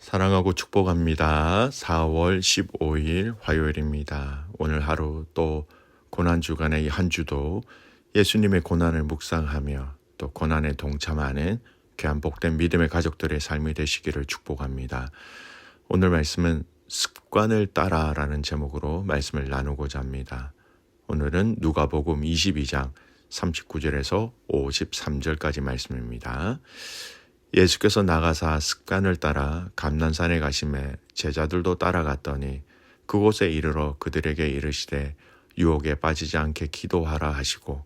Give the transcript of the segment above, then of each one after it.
사랑하고 축복합니다. 4월 15일 화요일입니다. 오늘 하루 또 고난주간의 한 주도 예수님의 고난을 묵상하며 또 고난에 동참하는 귀한 복된 믿음의 가족들의 삶이 되시기를 축복합니다. 오늘 말씀은 습관을 따라라는 제목으로 말씀을 나누고자 합니다. 오늘은 누가복음 22장 39절에서 53절까지 말씀입니다. 예수께서 나가사 습관을 따라 감난산에 가시매 제자들도 따라갔더니 그곳에 이르러 그들에게 이르시되 유혹에 빠지지 않게 기도하라 하시고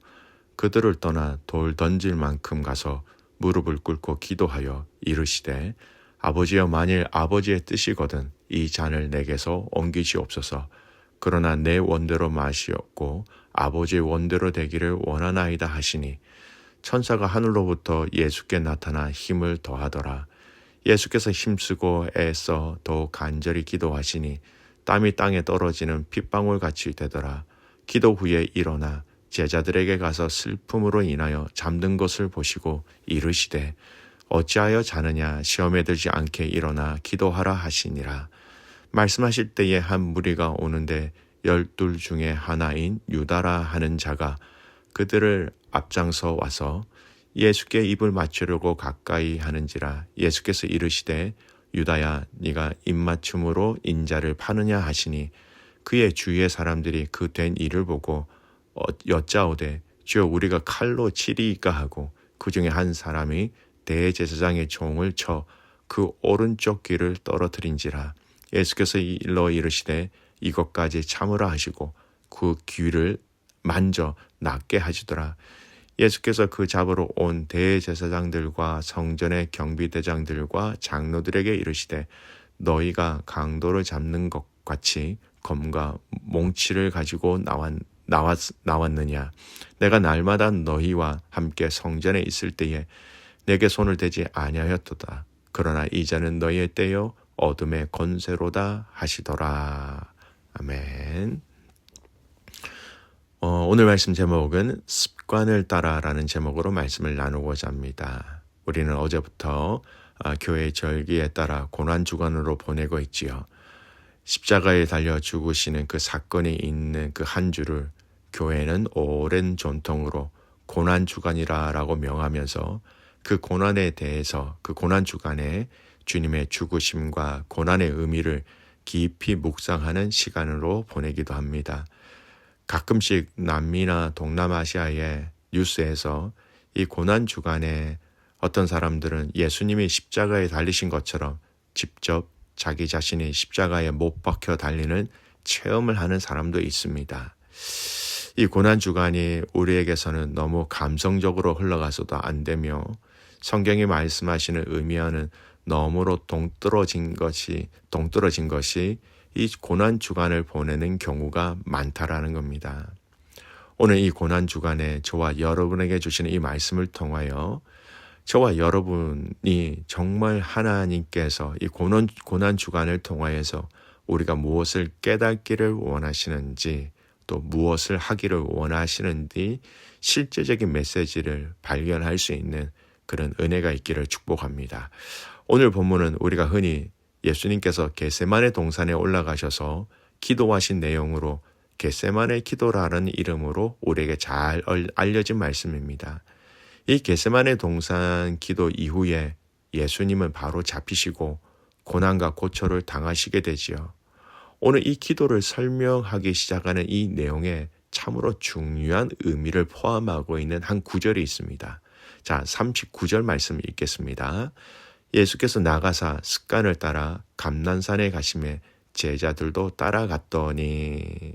그들을 떠나 돌 던질 만큼 가서 무릎을 꿇고 기도하여 이르시되 아버지여 만일 아버지의 뜻이거든 이 잔을 내게서 옮기시옵소서. 그러나 내 원대로 마시옵고 아버지의 원대로 되기를 원하나이다 하시니 천사가 하늘로부터 예수께 나타나 힘을 더하더라. 예수께서 힘쓰고 애써 더욱 간절히 기도하시니 땀이 땅에 떨어지는 핏방울같이 되더라. 기도 후에 일어나 제자들에게 가서 슬픔으로 인하여 잠든 것을 보시고 이르시되 어찌하여 자느냐 시험에 들지 않게 일어나 기도하라 하시니라. 말씀하실 때에 한 무리가 오는데 12 중에 하나인 유다라 하는 자가 그들을 앞장서 와서 예수께 입을 맞추려고 가까이 하는지라. 예수께서 이르시되 유다야 네가 입맞춤으로 인자를 파느냐 하시니 그의 주위의 사람들이 그 된 일을 보고 여짜오되 주여 우리가 칼로 치리이까 하고 그 중에 한 사람이 대제사장의 총을 쳐 그 오른쪽 귀를 떨어뜨린지라. 예수께서 일러 이르시되 이것까지 참으라 하시고 그 귀를 만져 낫게 하시더라. 예수께서 그 잡으러 온 대제사장들과 성전의 경비대장들과 장로들에게 이르시되 너희가 강도를 잡는 것 같이 검과 몽치를 가지고 나왔느냐. 내가 날마다 너희와 함께 성전에 있을 때에 내게 손을 대지 아니하였도다. 그러나 이제는 너희의 때요 어둠의 권세로다 하시더라. 아멘. 오늘 말씀 제목은 습관을 따라라는 제목으로 말씀을 나누고자 합니다. 우리는 어제부터 교회의 절기에 따라 고난주간으로 보내고 있지요. 십자가에 달려 죽으시는 그 사건이 있는 그 한 주를 교회는 오랜 전통으로 고난주간이라고 명하면서 그 고난에 대해서 그 고난주간에 주님의 죽으심과 고난의 의미를 깊이 묵상하는 시간으로 보내기도 합니다. 가끔씩 남미나 동남아시아의 뉴스에서 이 고난주간에 어떤 사람들은 예수님이 십자가에 달리신 것처럼 직접 자기 자신이 십자가에 못 박혀 달리는 체험을 하는 사람도 있습니다. 이 고난주간이 우리에게서는 너무 감성적으로 흘러가서도 안 되며 성경이 말씀하시는 의미와는 너무로 동떨어진 것이 이 고난주간을 보내는 경우가 많다라는 겁니다. 오늘 이 고난주간에 저와 여러분에게 주시는 이 말씀을 통하여 저와 여러분이 정말 하나님께서 이 고난주간을 통하여서 우리가 무엇을 깨닫기를 원하시는지 또 무엇을 하기를 원하시는지 실제적인 메시지를 발견할 수 있는 그런 은혜가 있기를 축복합니다. 오늘 본문은 우리가 흔히 예수님께서 겟세마네 동산에 올라가셔서 기도하신 내용으로 겟세마네 기도라는 이름으로 우리에게 잘 알려진 말씀입니다. 이 겟세마네 동산 기도 이후에 예수님은 바로 잡히시고 고난과 고초를 당하시게 되지요. 오늘 이 기도를 설명하기 시작하는 이 내용에 참으로 중요한 의미를 포함하고 있는 한 구절이 있습니다. 자, 39절 말씀 읽겠습니다. 예수께서 나가사 습관을 따라 감난산에 가시매 제자들도 따라갔더니.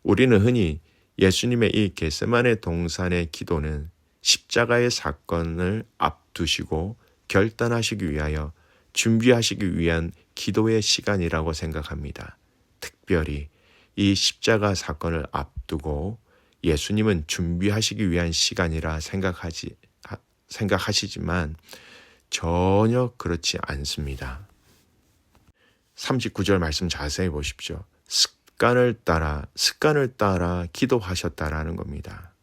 우리는 흔히 예수님의 이 겟세마네 동산의 기도는 십자가의 사건을 앞두시고 결단하시기 위하여 준비하시기 위한 기도의 시간이라고 생각합니다. 특별히 이 십자가 사건을 앞두고 예수님은 준비하시기 위한 시간이라 생각하시지만 전혀 그렇지 않습니다. 39절 말씀 자세히 보십시오. 습관을 따라 기도하셨다라는 겁니다.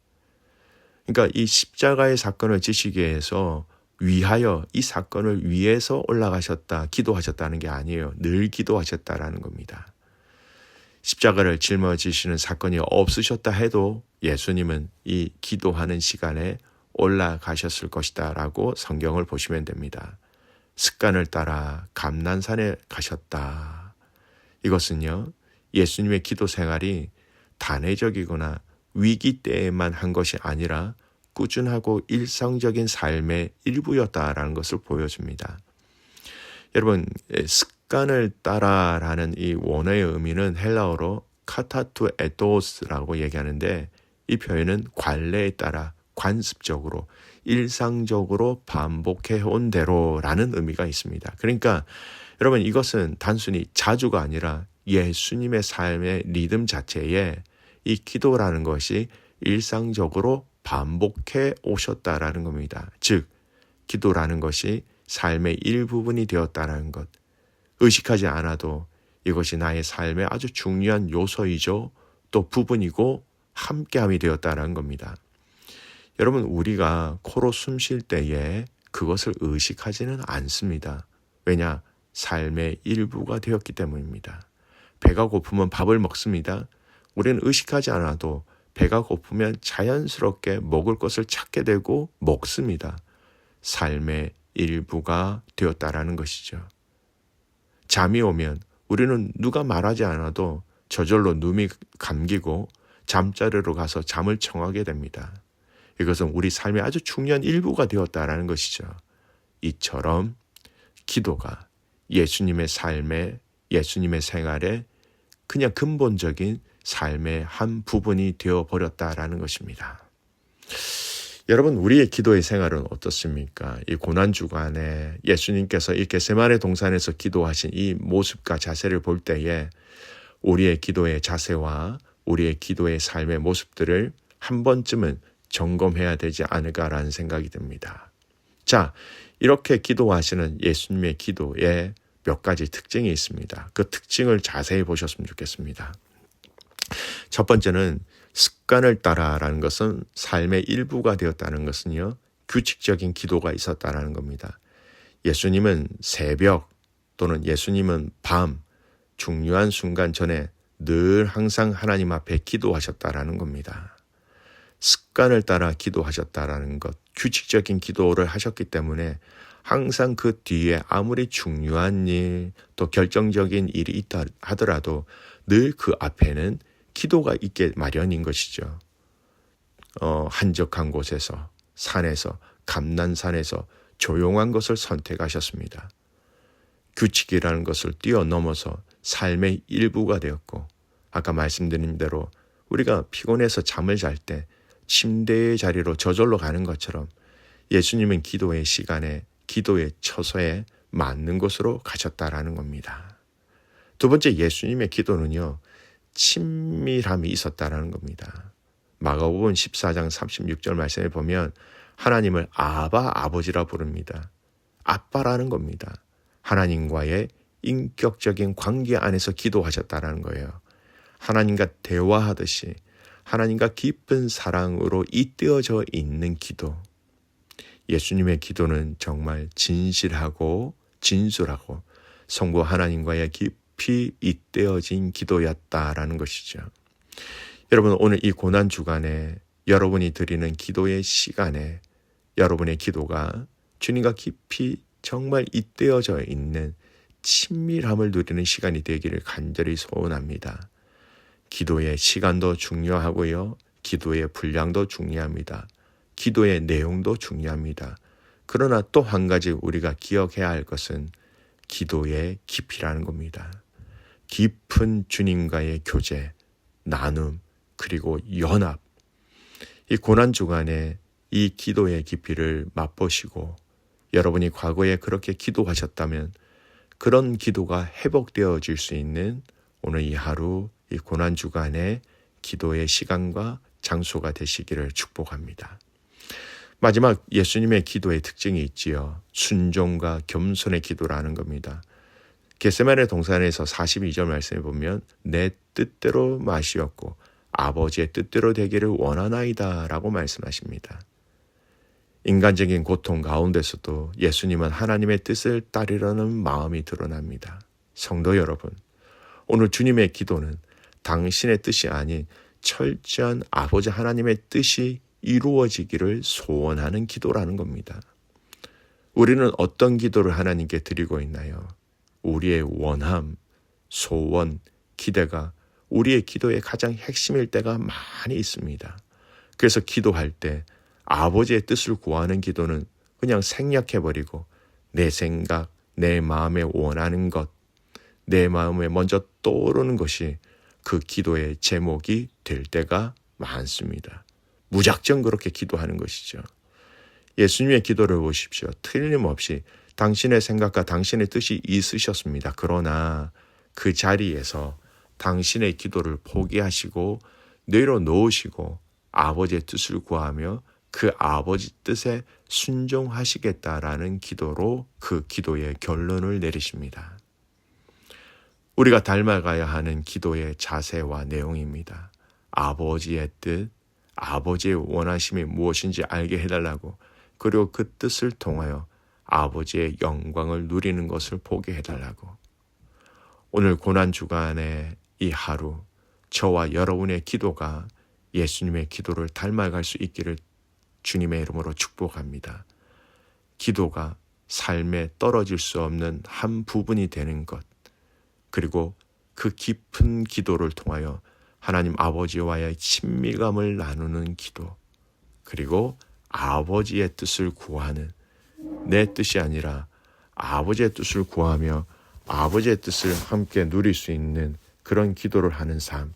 그러니까 이 십자가의 사건을 지시기 위해서 위하여 이 사건을 위해서 올라가셨다, 기도하셨다는 게 아니에요. 늘 기도하셨다라는 겁니다. 십자가를 짊어지시는 사건이 없으셨다 해도 예수님은 이 기도하는 시간에 올라가셨을 것이다 라고 성경을 보시면 됩니다. 습관을 따라 감난산에 가셨다. 이것은요, 예수님의 기도 생활이 단회적이거나 위기 때에만 한 것이 아니라 꾸준하고 일상적인 삶의 일부였다라는 것을 보여줍니다. 여러분, 습관을 따라라는 이 원어의 의미는 헬라어로 카타투 에토스라고 얘기하는데, 이 표현은 관례에 따라 관습적으로 일상적으로 반복해 온 대로라는 의미가 있습니다. 그러니까 여러분, 이것은 단순히 자주가 아니라 예수님의 삶의 리듬 자체에 이 기도라는 것이 일상적으로 반복해 오셨다라는 겁니다. 즉, 기도라는 것이 삶의 일부분이 되었다는 것. 의식하지 않아도 이것이 나의 삶의 아주 중요한 요소이죠. 또 부분이고 함께함이 되었다는 겁니다. 여러분, 우리가 코로 숨 쉴 때에 그것을 의식하지는 않습니다. 왜냐? 삶의 일부가 되었기 때문입니다. 배가 고프면 밥을 먹습니다. 우리는 의식하지 않아도 배가 고프면 자연스럽게 먹을 것을 찾게 되고 먹습니다. 삶의 일부가 되었다라는 것이죠. 잠이 오면 우리는 누가 말하지 않아도 저절로 눈이 감기고 잠자리로 가서 잠을 청하게 됩니다. 이것은 우리 삶의 아주 중요한 일부가 되었다라는 것이죠. 이처럼 기도가 예수님의 삶에, 예수님의 생활에 그냥 근본적인 삶의 한 부분이 되어버렸다라는 것입니다. 여러분, 우리의 기도의 생활은 어떻습니까? 이 고난주간에 예수님께서 이 겟세마네 동산에서 기도하신 이 모습과 자세를 볼 때에 우리의 기도의 자세와 우리의 기도의 삶의 모습들을 한 번쯤은 점검해야 되지 않을까라는 생각이 듭니다. 자, 이렇게 기도하시는 예수님의 기도에 몇 가지 특징이 있습니다. 그 특징을 자세히 보셨으면 좋겠습니다. 첫 번째는 습관을 따라라는 것은 삶의 일부가 되었다는 것은요, 규칙적인 기도가 있었다는 겁니다. 예수님은 새벽 또는 예수님은 밤, 중요한 순간 전에 늘 항상 하나님 앞에 기도하셨다라는 겁니다. 습관을 따라 기도하셨다라는 것, 규칙적인 기도를 하셨기 때문에 항상 그 뒤에 아무리 중요한 일, 또 결정적인 일이 있다 하더라도 늘 그 앞에는 기도가 있게 마련인 것이죠. 한적한 곳에서, 산에서, 감난산에서 조용한 것을 선택하셨습니다. 규칙이라는 것을 뛰어넘어서 삶의 일부가 되었고, 아까 말씀드린 대로 우리가 피곤해서 잠을 잘 때 침대의 자리로 저절로 가는 것처럼 예수님은 기도의 시간에, 기도의 처소에 맞는 곳으로 가셨다라는 겁니다. 두 번째, 예수님의 기도는요, 친밀함이 있었다라는 겁니다. 마가복음 14장 36절 말씀에 보면 하나님을 아바, 아버지라 부릅니다. 아빠라는 겁니다. 하나님과의 인격적인 관계 안에서 기도하셨다라는 거예요. 하나님과 대화하듯이 하나님과 깊은 사랑으로 잇대어져 있는 기도. 예수님의 기도는 정말 진실하고 진솔하고 성부 하나님과의 깊이 잇대어진 기도였다라는 것이죠. 여러분, 오늘 이 고난주간에 여러분이 드리는 기도의 시간에 여러분의 기도가 주님과 깊이 정말 잇대어져 있는 친밀함을 누리는 시간이 되기를 간절히 소원합니다. 기도의 시간도 중요하고요. 기도의 분량도 중요합니다. 기도의 내용도 중요합니다. 그러나 또 한 가지 우리가 기억해야 할 것은 기도의 깊이라는 겁니다. 깊은 주님과의 교제, 나눔, 그리고 연합. 이 고난주간에 이 기도의 깊이를 맛보시고 여러분이 과거에 그렇게 기도하셨다면 그런 기도가 회복되어질 수 있는 오늘 이 하루, 이 고난주간의 기도의 시간과 장소가 되시기를 축복합니다. 마지막, 예수님의 기도의 특징이 있지요. 순종과 겸손의 기도라는 겁니다. 겟세마네 동산에서 42절 말씀에 보면 내 뜻대로 마시었고 아버지의 뜻대로 되기를 원하나이다 라고 말씀하십니다. 인간적인 고통 가운데서도 예수님은 하나님의 뜻을 따르려는 마음이 드러납니다. 성도 여러분, 오늘 주님의 기도는 당신의 뜻이 아닌 철저한 아버지 하나님의 뜻이 이루어지기를 소원하는 기도라는 겁니다. 우리는 어떤 기도를 하나님께 드리고 있나요? 우리의 원함, 소원, 기대가 우리의 기도의 가장 핵심일 때가 많이 있습니다. 그래서 기도할 때 아버지의 뜻을 구하는 기도는 그냥 생략해버리고 내 생각, 내 마음에 원하는 것, 내 마음에 먼저 떠오르는 것이 그 기도의 제목이 될 때가 많습니다. 무작정 그렇게 기도하는 것이죠. 예수님의 기도를 보십시오. 틀림없이 당신의 생각과 당신의 뜻이 있으셨습니다. 그러나 그 자리에서 당신의 기도를 포기하시고 내려놓으시고 아버지의 뜻을 구하며 그 아버지 뜻에 순종하시겠다라는 기도로 그 기도의 결론을 내리십니다. 우리가 닮아가야 하는 기도의 자세와 내용입니다. 아버지의 뜻, 아버지의 원하심이 무엇인지 알게 해달라고, 그리고 그 뜻을 통하여 아버지의 영광을 누리는 것을 보게 해달라고. 오늘 고난주간의 이 하루, 저와 여러분의 기도가 예수님의 기도를 닮아갈 수 있기를 주님의 이름으로 축복합니다. 기도가 삶에 떨어질 수 없는 한 부분이 되는 것, 그리고 그 깊은 기도를 통하여 하나님 아버지와의 친밀감을 나누는 기도, 그리고 아버지의 뜻을 구하는, 내 뜻이 아니라 아버지의 뜻을 구하며 아버지의 뜻을 함께 누릴 수 있는 그런 기도를 하는 삶,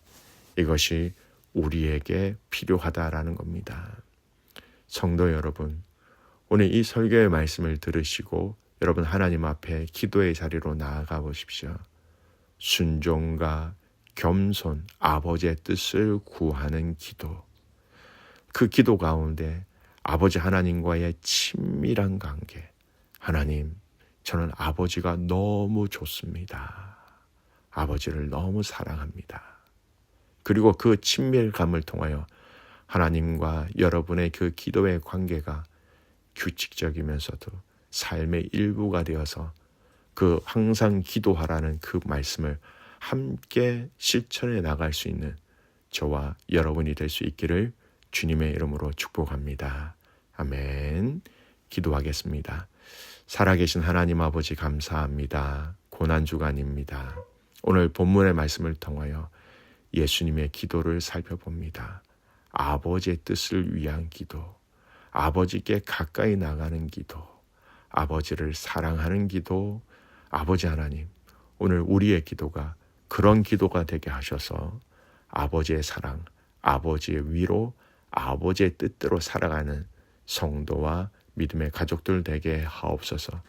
이것이 우리에게 필요하다라는 겁니다. 성도 여러분, 오늘 이 설교의 말씀을 들으시고 여러분 하나님 앞에 기도의 자리로 나아가 보십시오. 순종과 겸손, 아버지의 뜻을 구하는 기도, 그 기도 가운데 아버지 하나님과의 친밀한 관계, 하나님, 저는 아버지가 너무 좋습니다. 아버지를 너무 사랑합니다. 그리고 그 친밀감을 통하여 하나님과 여러분의 그 기도의 관계가 규칙적이면서도 삶의 일부가 되어서 그 항상 기도하라는 그 말씀을 함께 실천해 나갈 수 있는 저와 여러분이 될 수 있기를 주님의 이름으로 축복합니다. 아멘. 기도하겠습니다. 살아계신 하나님 아버지 감사합니다. 고난주간입니다. 오늘 본문의 말씀을 통하여 예수님의 기도를 살펴봅니다. 아버지의 뜻을 위한 기도, 아버지께 가까이 나가는 기도, 아버지를 사랑하는 기도. 아버지 하나님, 오늘 우리의 기도가 그런 기도가 되게 하셔서 아버지의 사랑, 아버지의 위로, 아버지의 뜻대로 살아가는 성도와 믿음의 가족들 되게 하옵소서.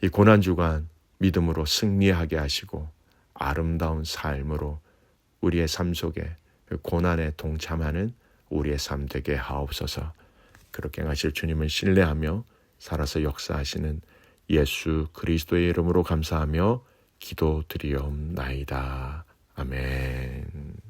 이 고난주간 믿음으로 승리하게 하시고 아름다운 삶으로 우리의 삶 속에 고난에 동참하는 우리의 삶 되게 하옵소서. 그렇게 하실 주님을 신뢰하며 살아서 역사하시는 예수 그리스도의 이름으로 감사하며 기도드리옵나이다. 아멘.